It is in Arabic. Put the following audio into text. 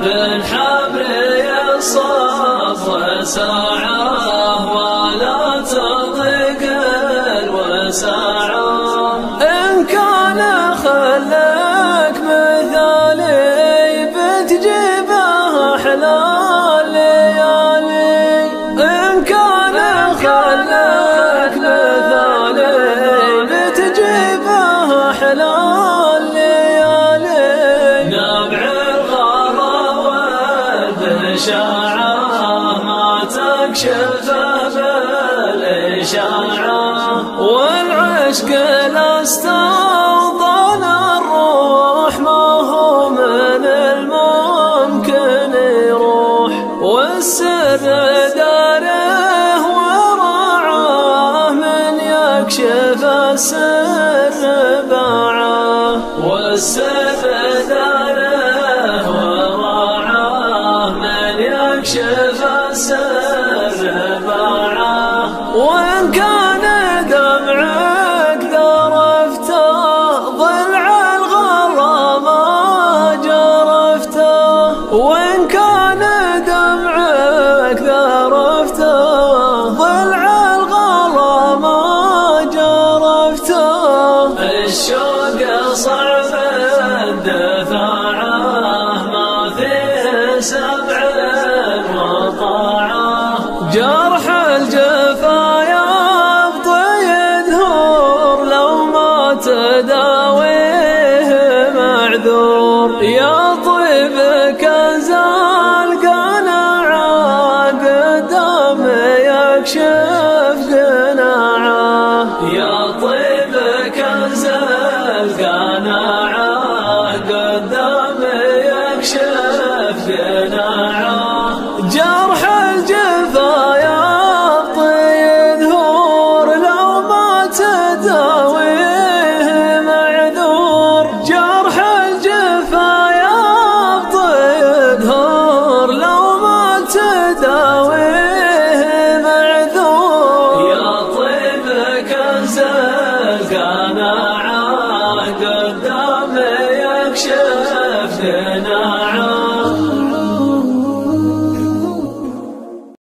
بالحبل يصاب وساعه ولا تضيق الوساعه. إن كان خلك مثالي بتجيبه أحلى الليالي. إن كان خلك مثالي بتجيبه أحلى الليالي. نبع الغرى والبشاعة ما تكشف بالإشاعة. والعشق لاستوطن الروح ما هو من الممكن يروح. والسر داره ورعاه من يكشف السر باعه. والسر داره ورعاه من يكشف السر باعه. وإن كان دمعك ذرفته ضلع الغرى ما جرفته. وإن كان دمعك ذرفته ضلع الغرى ما جرفته. الشوق صعب الدفاعه ما فيه سبع وطاعه. جرح الجفا تداويه معذور. يا طيب كنز القناعة قدام يكشف قناعه. يا طيب كنز القناعة قدام يكشف قناعه. جرح الجفا يبطي ظهور لو ما تداويه تداويه معذور. يا طيب كنز القناعة قدام يكشف قناعه.